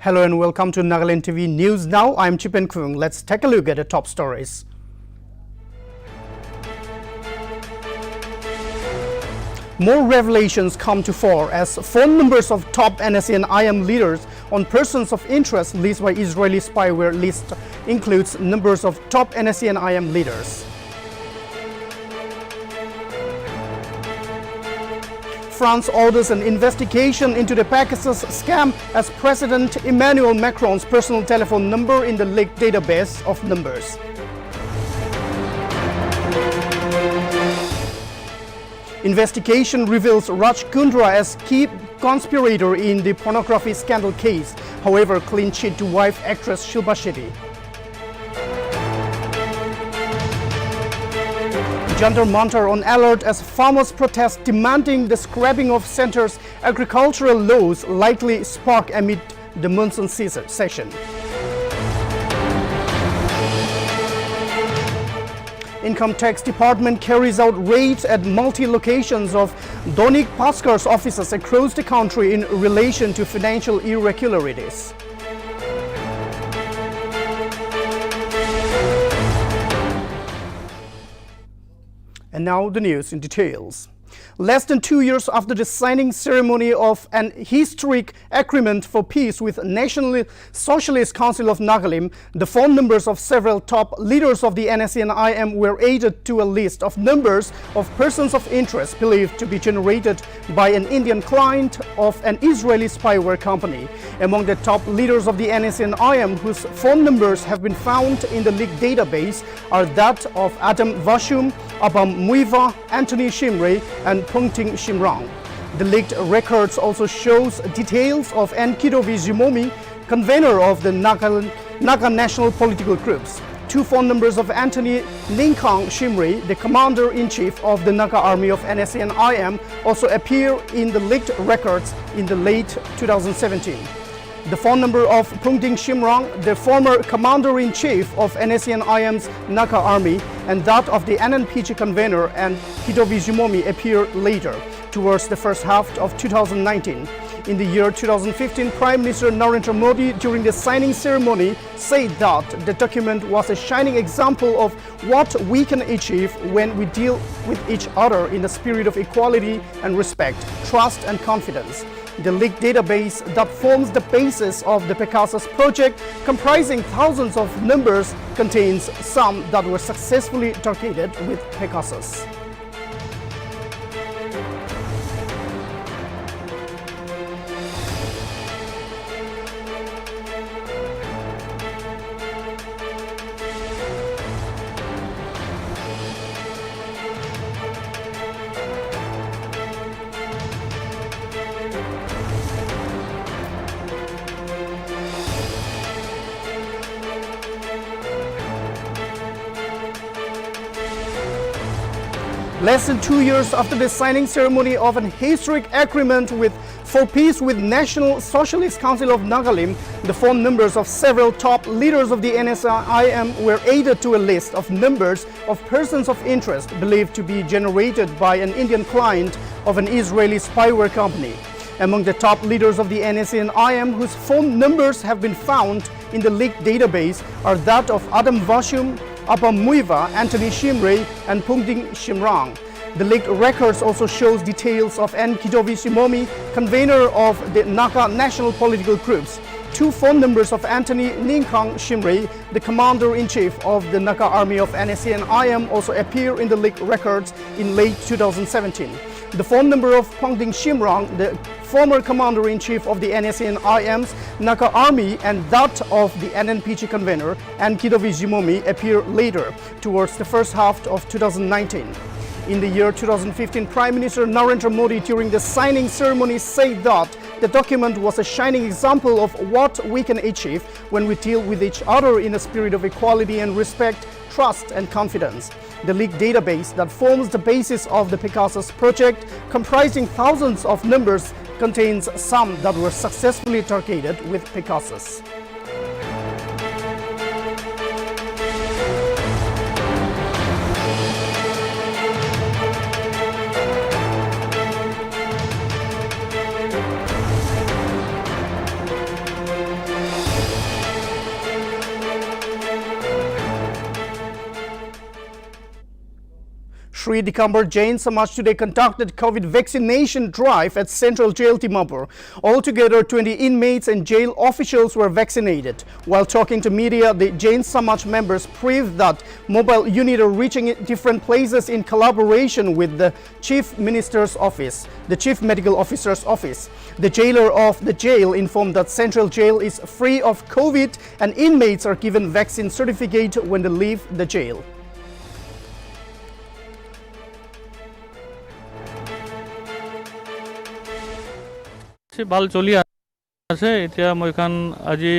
Hello and welcome to Nltv News Now. I'm Chipen Kung. Let's take a look at the top stories. More revelations come to fore as phone numbers of top NSA and IM leaders on persons of interest leaked by Israeli spyware list includes numbers of top NSA and IM leaders. France orders an investigation into the Pegasus scam as President Emmanuel Macron's personal telephone number in the leaked database of numbers. Investigation reveals Raj Kundra as key conspirator in the pornography scandal case, however clean sheet to wife actress Shilpa Shetty. Jantar Mantar on alert as farmers protest demanding the scrapping of centre's agricultural laws likely spark amid the monsoon session. Income Tax Department carries out raids at multi-locations of Donik Paskar's offices across the country in relation to financial irregularities. And now the news in details. Less than 2 years after the signing ceremony of an historic agreement for peace with National Socialist Council of Nagalim, the phone numbers of several top leaders of the NSA and IM were added to a list of numbers of persons of interest believed to be generated by an Indian client of an Israeli spyware company. Among the top leaders of the NSA and IM whose phone numbers have been found in the leaked database are that of Adam Vashum, Abam Muiva, Anthony Shimre, and Pungting Shimrang. The leaked records also shows details of Nltv Zimomi, convener of the Naga national political groups. Two phone numbers of Anthony Ninkang Shimre, the commander-in-chief of the Naga army of NSA and IM, also appear in the leaked records in the late 2017. The phone number of Pungting Shimrang, the former commander-in-chief of NSA and IM's Naga army, and that of the NNPG convener and Nltv Zimomi appear later, towards the first half of 2019. In the year 2015, Prime Minister Narendra Modi, during the signing ceremony, said that the document was a shining example of what we can achieve when we deal with each other in the spirit of equality and respect, trust and confidence. The leaked database that forms the basis of the Pegasus project, comprising thousands of numbers, contains some that were successfully targeted with Pegasus. Less than 2 years after the signing ceremony of an historic agreement for peace with National Socialist Council of Nagalim, the phone numbers of several top leaders of the NSA-IM were added to a list of numbers of persons of interest believed to be generated by an Indian client of an Israeli spyware company. Among the top leaders of the NSA and IM whose phone numbers have been found in the leaked database are that of Adam Vashum, Abam Muiva, Anthony Shimre, and Pungting Shimrang. The leaked records also shows details of Nltv Zimomi, convener of the Naga national political groups. Two phone numbers of Anthony Ninkang Shimre, the commander-in-chief of the Naga army of NSA and IM, also appear in the leaked records in late 2017. The phone number of Pungting Shimrang, the former commander-in-chief of the NSA and IM's Naga army, and that of the NNPG convener and Nltv Zimomi appear later, towards the first half of 2019. In the year 2015, Prime Minister Narendra Modi, during the signing ceremony, said that the document was a shining example of what we can achieve when we deal with each other in a spirit of equality and respect, trust and confidence. The leaked database that forms the basis of the Pegasus project, comprising thousands of numbers, contains some that were successfully targeted with Pegasus. Sri Dikambar Jain Samaj today conducted COVID vaccination drive at Central Jail Dimapur. Altogether, 20 inmates and jail officials were vaccinated. While talking to media, the Jain Samaj members proved that mobile units are reaching different places in collaboration with the Chief Minister's Office, the Chief Medical Officer's Office. The jailer of the jail informed that Central Jail is free of COVID and inmates are given vaccine certificate when they leave the jail. ভাল চলি আছে এতিয়া মই খান আজি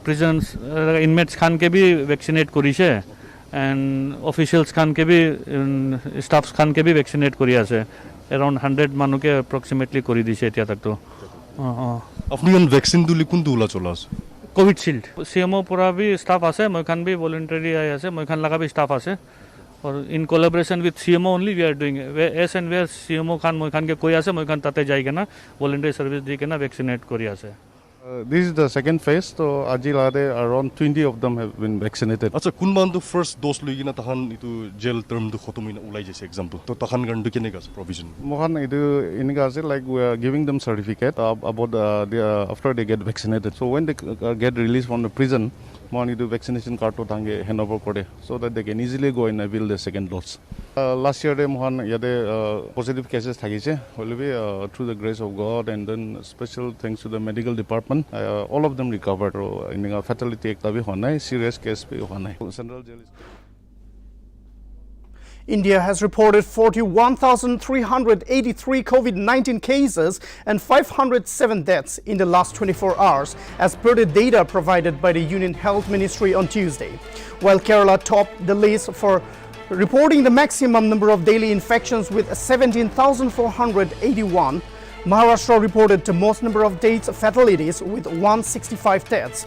প্ৰিজনস inmates খান কে भी vaccinate কৰিছে and অফিশিয়ালস খান কে भी stuffs খান কে भी वैक्सीनेट কৰি আছে अराउंड 100 মানুকে অ্যাপ্রক্সিমেটলি কৰি দিছে এতিয়া তক তো আপনি কোন ভ্যাকসিন দুলি কোন দুলা চলা আছে কোভিডশিল্ড সিএমও পুরা भी স্টাফ আছে মই খান भी ভলান্টারি আই আছে মই খান লাগা भी স্টাফ আছে और in collaboration with CMO only we are doing as and where CMO खान মই খান के कोई আছে মই খান তাতে যাই কেনা ভলান্টারি সার্ভিস দি কেনা वैक्सीनेट কৰি আছে This is the second phase, so Ajilade around 20 of them have been vaccinated. আচ্ছা কোন বান্দু ফার্স্ট ডোজ লৈ কিনা তাহান ইটো জেল টার্ম দু খতম ইনা উলাই যাইছে एग्जांपल তো তাহান গন্ডু কেনে গাছ provision Mohan, inika ase like we are giving them certificate about after they get vaccinated. So when they get released from the prison, Mohan idu vaccination card to thange hand over kore so that they can easily go and avail the second dose. Last year Mohan yade positive cases thagise holbe through the grace of God and then special thanks to the medical department. All of them recovered. Fatality ekta bhi honai, serious case bhi honai. Central jail is India has reported 41,383 COVID-19 cases and 507 deaths in the last 24 hours, as per the data provided by the Union Health Ministry on Tuesday. While Kerala topped the list for reporting the maximum number of daily infections with 17,481, Maharashtra reported the most number of deaths fatalities with 165 deaths.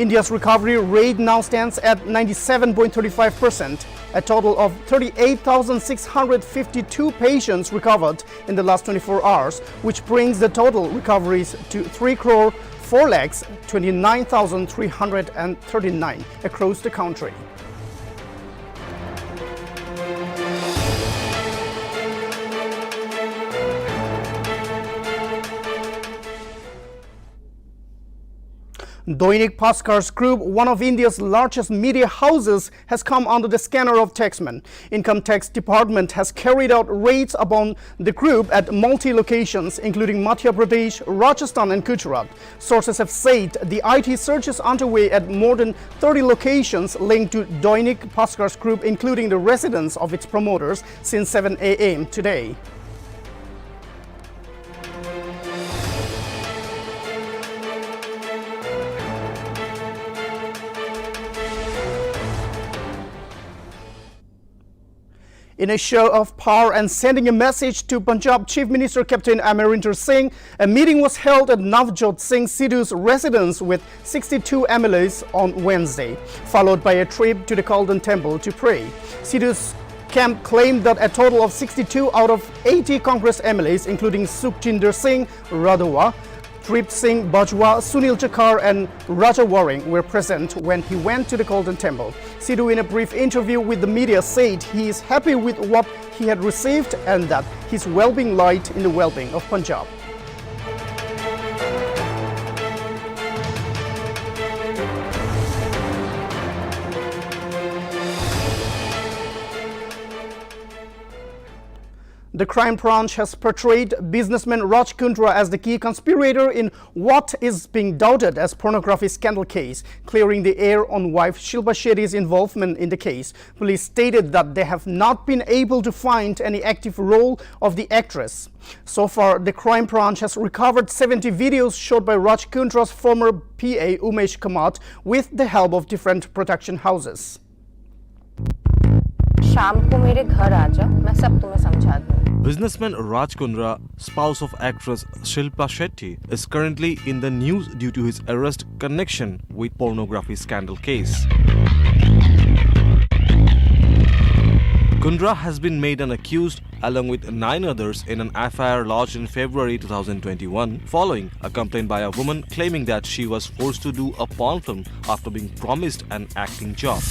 India's recovery rate now stands at 97.35%. A total of 38,652 patients recovered in the last 24 hours, which brings the total recoveries to 3,04,29,339 across the country. Doinik Bhaskar's Group, one of India's largest media houses, has come under the scanner of taxmen. Income Tax Department has carried out raids upon the group at multi-locations, including Madhya Pradesh, Rajasthan and Gujarat. Sources have said the IT search is underway at more than 30 locations linked to Doinik Bhaskar's Group, including the residence of its promoters, since 7 a.m. today. In a show of power and sending a message to Punjab Chief Minister Captain Amarinder Singh, a meeting was held at Navjot Singh Sidhu's residence with 62 MLAs on Wednesday, followed by a trip to the Golden Temple to pray. Sidhu's camp claimed that a total of 62 out of 80 Congress MLAs, including Sukhjinder Singh Radhawa, Trip Singh Bajwa, Sunil Chakar and Raja Waring were present when he went to the Golden Temple. Sidhu, in a brief interview with the media, said he is happy with what he had received and that his well-being lied in the well-being of Punjab. The crime branch has portrayed businessman Raj Kundra as the key conspirator in what is being doubted as pornography scandal case, clearing the air on wife Shilpa Shetty's involvement in the case. Police stated that they have not been able to find any active role of the actress. So far, the crime branch has recovered 70 videos shot by Raj Kundra's former PA Umesh Kamat with the help of different production houses. शाम को मेरे घर आ जा, मैं सब तुम्हें समझा दूँ. Businessman Raj Kundra, spouse of actress Shilpa Shetty, is currently in the news due to his arrest connection with pornography scandal case. Kundra has been made an accused along with 9 others in an FIR lodged in February 2021 following a complaint by a woman claiming that she was forced to do a porn film after being promised an acting job.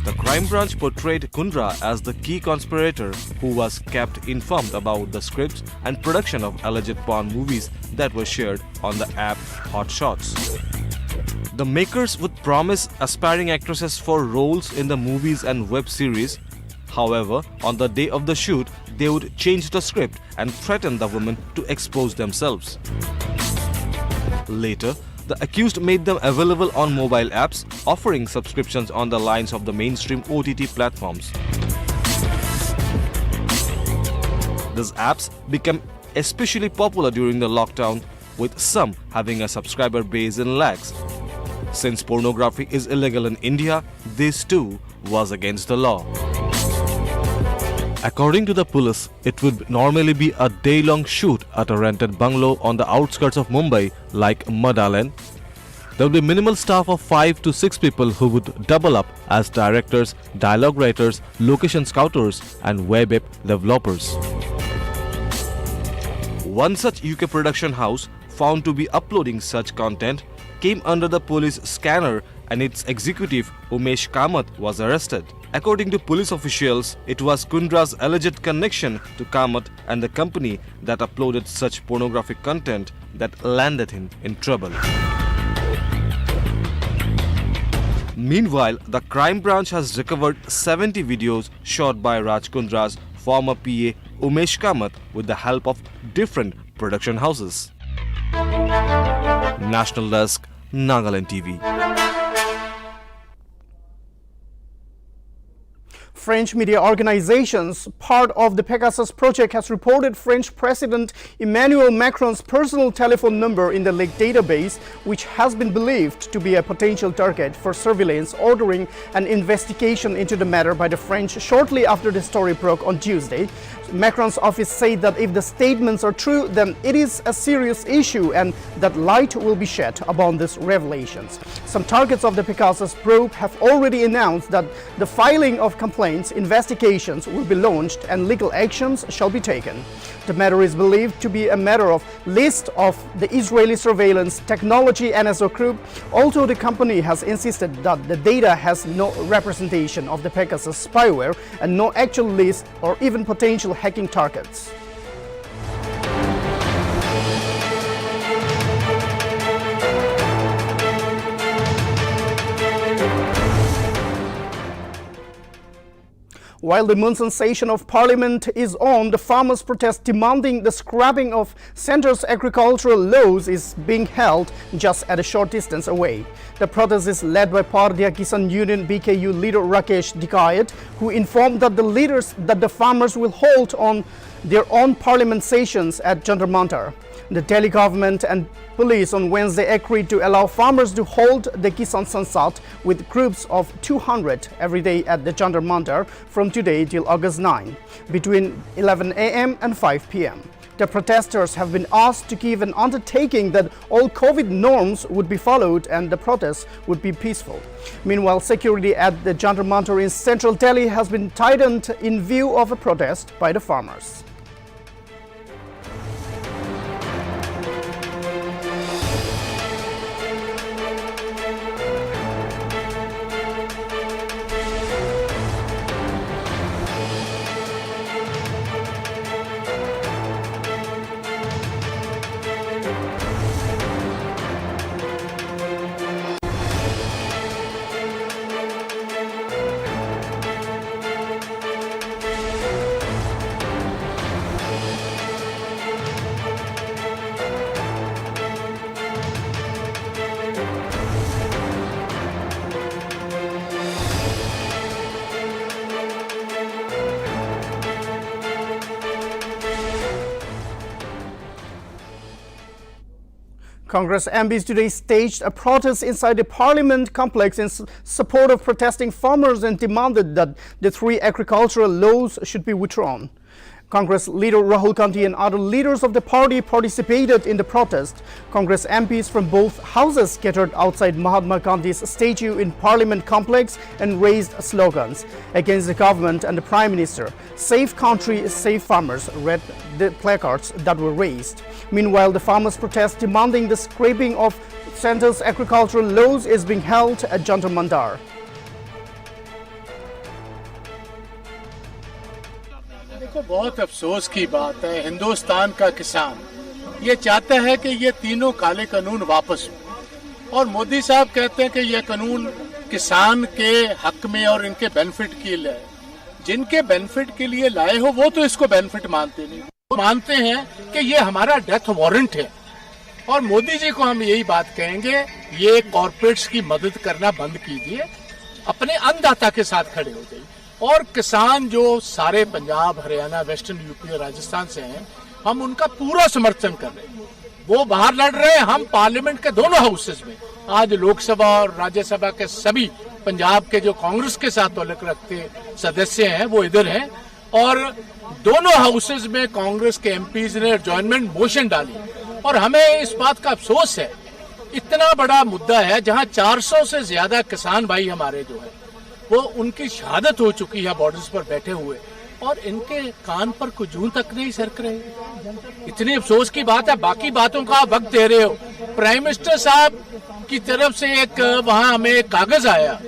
The crime branch portrayed Kundra as the key conspirator who was kept informed about the scripts and production of alleged porn movies that were shared on the app Hot Shots. The makers would promise aspiring actresses for roles in the movies and web series. However, on the day of the shoot, they would change the script and threaten the women to expose themselves. Later, the accused made them available on mobile apps, offering subscriptions on the lines of the mainstream OTT platforms. These apps became especially popular during the lockdown, with some having a subscriber base in lakhs. Since pornography is illegal in India, this too was against the law. According to the police, it would normally be a day-long shoot at a rented bungalow on the outskirts of Mumbai, like Mud Island. There would be minimal staff of 5 to 6 people who would double up as directors, dialogue writers, location scouters, and web app developers. One such UK production house found to be uploading such content came under the police scanner, and its executive Umesh Kamath was arrested. According to police officials, it was Kundra's alleged connection to Kamath and the company that uploaded such pornographic content that landed him in trouble. Meanwhile, the crime branch has recovered 70 videos shot by Raj Kundra's former PA Umesh Kamath with the help of different production houses. National Desk, Nltv. French media organizations, part of the Pegasus project, has reported French President Emmanuel Macron's personal telephone number in the leaked database, which has been believed to be a potential target for surveillance, ordering an investigation into the matter by the French shortly after the story broke on Tuesday. Macron's office said that if the statements are true, then it is a serious issue and that light will be shed upon these revelations. Some targets of the Pegasus probe have already announced that the filing of complaints, investigations will be launched and legal actions shall be taken. The matter is believed to be a matter of list of the Israeli surveillance technology NSO group, although the company has insisted that the data has no representation of the Pegasus spyware and no actual list or even potential hacking targets. While the monsoon session of Parliament is on, the farmers' protest demanding the scrapping of centre's agricultural laws is being held just at a short distance away. The protest is led by Bharatiya Kisan Union BKU leader Rakesh Dikayat, who informed that the farmers will hold on their own parliament sessions at Jantar Mantar. The Delhi government and police on Wednesday agreed to allow farmers to hold the Kisan Sansad with groups of 200 every day at the Jantar Mantar from today till August 9, between 11 a.m. and 5 p.m. The protesters have been asked to give an undertaking that all COVID norms would be followed and the protests would be peaceful. Meanwhile, security at the Jantar Mantar in central Delhi has been tightened in view of a protest by the farmers. Congress MPs today staged a protest inside the Parliament complex in support of protesting farmers and demanded that the 3 agricultural laws should be withdrawn. Congress leader Rahul Gandhi and other leaders of the party participated in the protest. Congress MPs from both houses gathered outside Mahatma Gandhi's statue in Parliament complex and raised slogans against the government and the Prime Minister. Save country, save farmers, read the placards that were raised. Meanwhile, the farmers' protest demanding the scrapping of centre's agricultural laws is being held at Jantar Mantar. बहुत अफसोस की बात है, हिंदुस्तान का किसान ये चाहता है कि ये तीनों काले कानून वापस हो, और मोदी साहब कहते हैं कि ये कानून किसान के हक में और इनके बेनिफिट के लिए, जिनके बेनिफिट के लिए लाए हो वो तो इसको बेनिफिट मानते नहीं, वो मानते हैं कि ये हमारा डेथ वारंट है। और मोदी जी को हम यही बात कहेंगे, ये कॉर्पोरेट्स की मदद करना बंद कीजिए, अपने अन्नदाता के साथ खड़े हो जाइए। और किसान जो सारे पंजाब, हरियाणा, वेस्टर्न यूपी और राजस्थान से हैं, हम उनका पूरा समर्थन कर रहे हैं। वो बाहर लड़ रहे हैं, हम पार्लियामेंट के दोनों हाउसेस में, आज लोकसभा और राज्यसभा के सभी पंजाब के जो कांग्रेस के साथ ताल्लुक रखते सदस्य हैं वो इधर हैं, और दोनों हाउसेस में कांग्रेस के एमपीज ने एडजॉर्नमेंट मोशन डाली। और हमें इस बात का अफसोस है, इतना बड़ा मुद्दा है जहां 400 से ज्यादा किसान भाई हमारे जो है वो उनकी शहादत हो चुकी है बॉर्डर्स पर बैठे हुए, और इनके कान पर कुछ जूं तक नहीं सरक रहे। इतनी अफसोस की बात है। बाकी बातों का आप वक्त दे रहे हो। प्राइम मिनिस्टर साहब की तरफ से एक वहां हमें एक कागज आया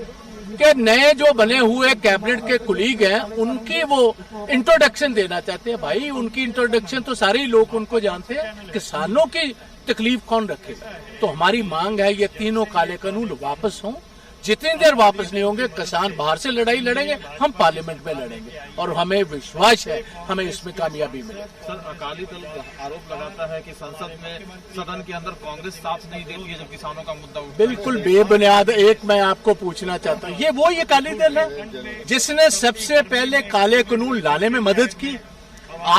कि नए जो बने हुए कैबिनेट के कुलीग हैं उनकी वो इंट्रोडक्शन देना चाहते हैं। भाई उनकी इंट्रोडक्शन तो सारे ही लोग उनको जानते हैं, किसानों की तकलीफ कौन रखेगा? तो हमारी मांग है ये तीनों काले कानून वापस हों। जितनी देर वापस नहीं होंगे, किसान बाहर से लड़ाई लड़ेंगे, हम पार्लियामेंट में लड़ेंगे, और हमें विश्वास है हमें इसमें कामयाबी मिलेगी। सर, अकाली दल आरोप लगाता है कि संसद में, सदन के अंदर कांग्रेस साथ नहीं देती है जब किसानों का मुद्दा उठता है। बिल्कुल बेबुनियाद। एक मैं आपको पूछना चाहता हूँ, ये वो ये अकाली दल है जिसने सबसे पहले काले कानून लाने में मदद की।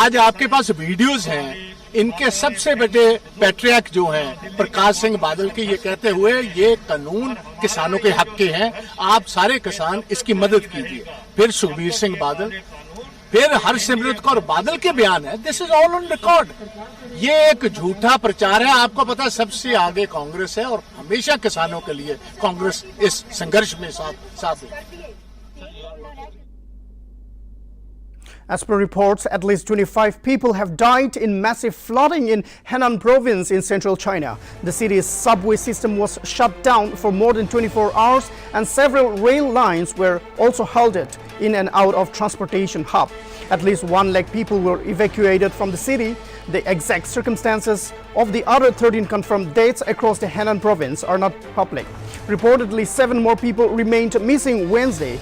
आज आपके पास वीडियोज हैं, इनके सबसे बड़े पैट्रियट जो हैं प्रकाश सिंह बादल के, ये कहते हुए ये कानून किसानों के हक के हैं, आप सारे किसान इसकी मदद कीजिए। फिर सुखबीर सिंह बादल, फिर हरसिमरत कौर बादल के बयान है। This is all on record. ये एक झूठा प्रचार है। आपको पता है सबसे आगे कांग्रेस है, और हमेशा किसानों के लिए कांग्रेस इस संघर्ष में साथ है। As per reports, at least 25 people have died in massive flooding in Henan province in central China. The city's subway system was shut down for more than 24 hours, and several rail lines were also halted in and out of transportation hub. At least 1 lakh people were evacuated from the city. The exact circumstances of the other 13 confirmed deaths across the Henan province are not public. Reportedly, 7 more people remained missing Wednesday.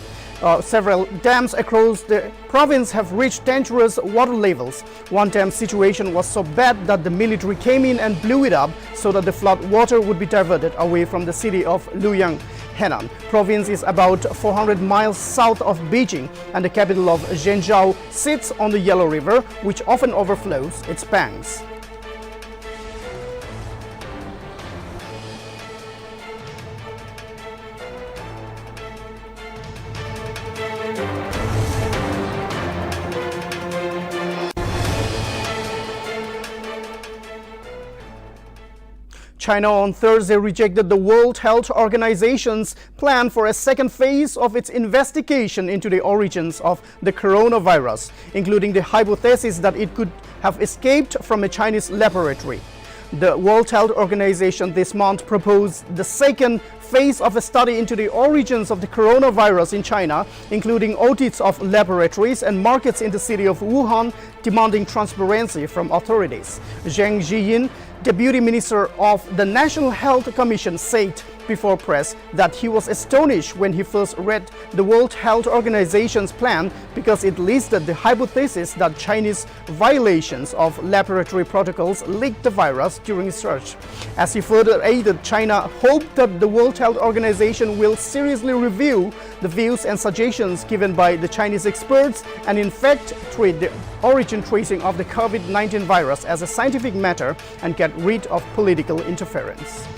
Several dams across the province have reached dangerous water levels. One dam situation was so bad that the military came in and blew it up so that the flood water would be diverted away from the city of Luoyang. Henan province is about 400 miles south of Beijing, and the capital of Zhengzhou sits on the Yellow River, which often overflows its banks. China on Thursday rejected the World Health Organization's plan for a second phase of its investigation into the origins of the coronavirus, including the hypothesis that it could have escaped from a Chinese laboratory. The World Health Organization this month proposed the second phase of a study into the origins of the coronavirus in China, including audits of laboratories and markets in the city of Wuhan, demanding transparency from authorities. Zhang Jiyin, Deputy Minister of the National Health Commission, said before press that he was astonished when he first read the World Health Organization's plan because it listed the hypothesis that Chinese violations of laboratory protocols leaked the virus during research. As he further added, China hoped that the World Health Organization will seriously review the views and suggestions given by the Chinese experts and in fact treat the origin tracing of the COVID-19 virus as a scientific matter and get rid of political interference.